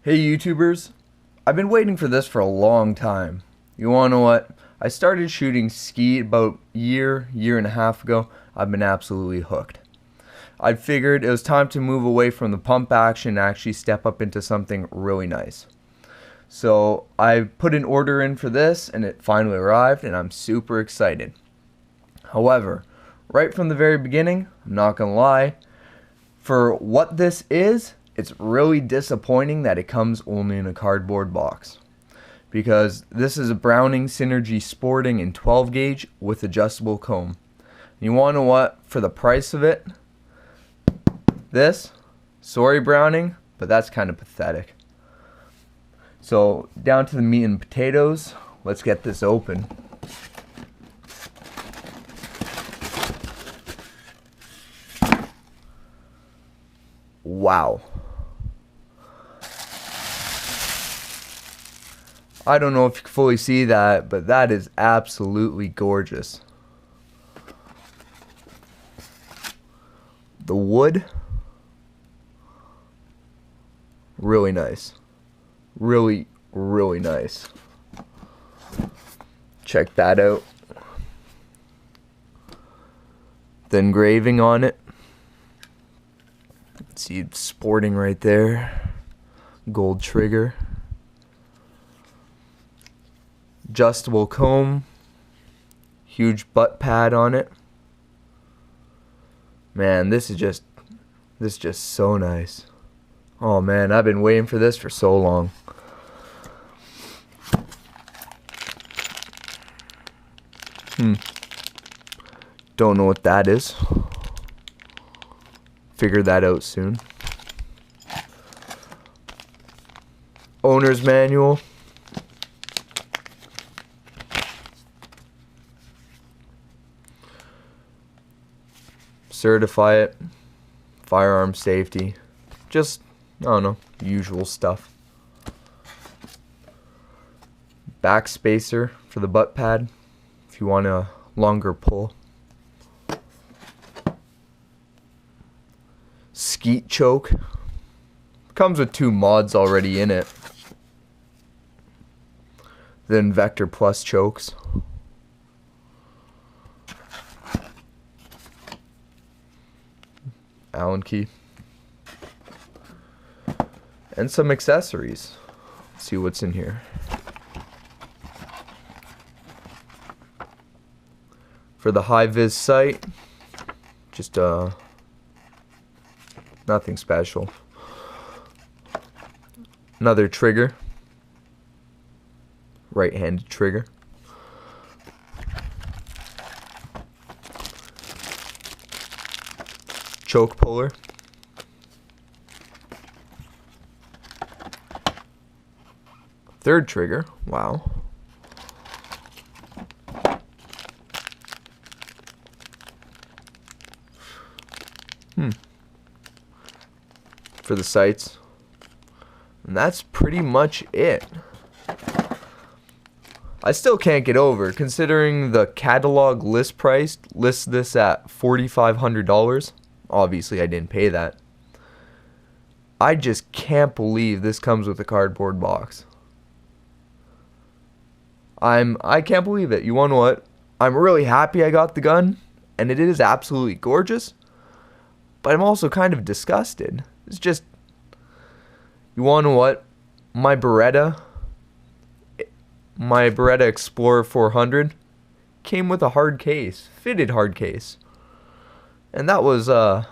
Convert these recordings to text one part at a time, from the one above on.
Hey YouTubers, I've been waiting for this for a long time. You wanna know what? I started shooting skeet about year and a half ago. I've been absolutely hooked. I figured it was time to move away from the pump action and actually step up into something really nice. So I put an order in for this and it finally arrived and I'm super excited. However, right from the very beginning, I'm not gonna lie, for what this is, it's really disappointing that it comes only in a cardboard box. Because this is a Browning Cynergy Sporting in 12 gauge with adjustable comb. You want to know what? For the price of it, this, sorry Browning, but that's kind of pathetic. So down to the meat and potatoes, let's get this open. Wow. I don't know if you can fully see that, but that is absolutely gorgeous. The wood, really nice. Really nice. Check that out. The engraving on it. See, Sporting right there. Gold trigger. Adjustable comb. Huge butt pad on it. Man, this is just so nice. Oh man, I've been waiting for this for so long. Don't know what that is. Figure that out soon. Owner's manual. Certify it. Firearm safety. Just, I don't know, usual stuff. Back spacer for the butt pad if you want a longer pull. Skeet choke. Comes with 2 mods already in it. Then Vector Plus chokes. Allen key. And some accessories. Let's see what's in here. For the high vis sight, just nothing special. Another trigger. Right-handed trigger. Choke puller. Third trigger. Wow. For the sights. And that's pretty much it. I still can't get over, considering the catalog list price lists this at $4,500. Obviously, I didn't pay that. I just can't believe this comes with a cardboard box. I can't believe it. You want to know what? I'm really happy I got the gun, and it is absolutely gorgeous. But I'm also kind of disgusted. It's just, you want to know what? My Beretta Explorer 400 came with a hard case, fitted hard case. And that was that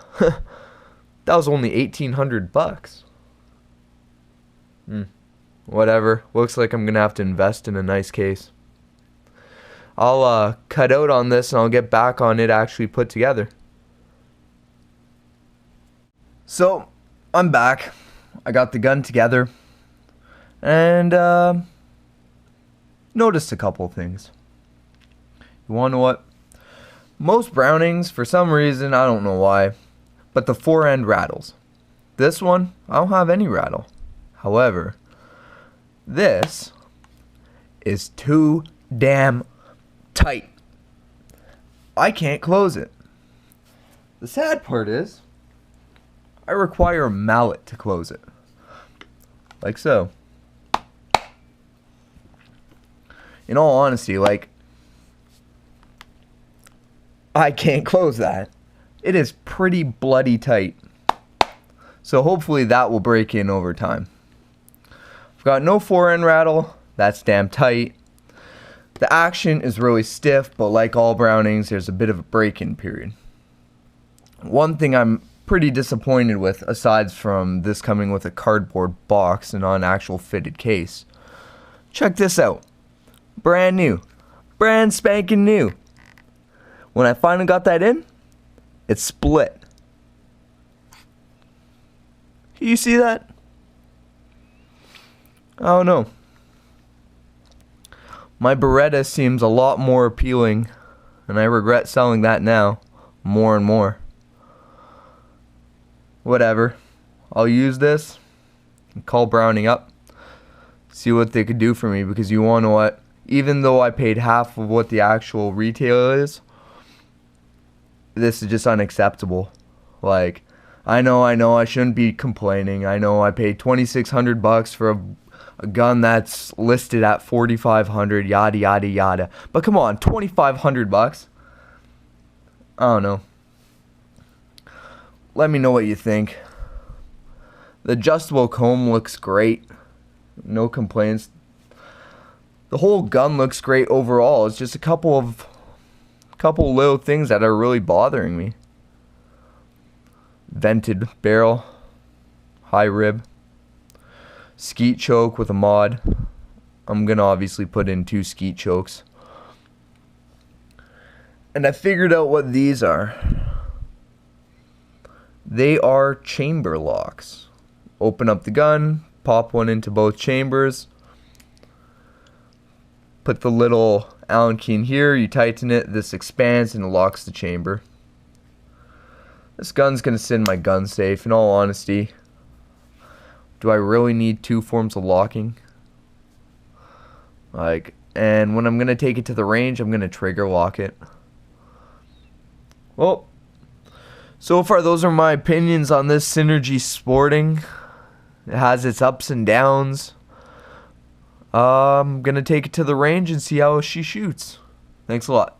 was only $1,800. Whatever. Looks like I'm gonna have to invest in a nice case. I'll cut out on this and I'll get back on it actually put together. So I'm back. I got the gun together and noticed a couple things. You wanna know what? Most Brownings, for some reason, I don't know why, but the fore end rattles. This one, I don't have any rattle. However, this is too damn tight. I can't close it. The sad part is, I require a mallet to close it. like so. In all honesty, like, I can't close that. It is pretty bloody tight. So hopefully that will break in over time. I've got no forend rattle. That's damn tight. The action is really stiff, but like all Brownings, there's a bit of a break-in period. One thing I'm pretty disappointed with, aside from this coming with a cardboard box and not an actual fitted case. Check this out. Brand new. Brand spanking new. When I finally got that in, it split. You see that? I don't know. My Beretta seems a lot more appealing, and I regret selling that now more and more. Whatever. I'll use this and call Browning up, see what they could do for me, because you want to know what? Even though I paid half of what the actual retail is, this is just unacceptable. Like, I know, I shouldn't be complaining. I know I paid $2,600 for a gun that's listed at $4,500, yada yada yada. But come on, $2,500? I don't know. Let me know what you think. The adjustable comb looks great. No complaints. The whole gun looks great overall. It's just a couple little things that are really bothering me. Vented barrel, high rib, skeet choke with a mod. I'm gonna obviously put in 2 skeet chokes. And I figured out what these are. They are chamber locks. Open up the gun, pop one into both chambers, put the little Allen key in here, you tighten it, this expands and locks the chamber. This gun's gonna sit in my gun safe. In all honesty, do I really need 2 forms of locking? Like, and when I'm gonna take it to the range, I'm gonna trigger lock it. Well, so far those are my opinions on this Cynergy Sporting. It has its ups and downs. I'm gonna take it to the range and see how she shoots. Thanks a lot.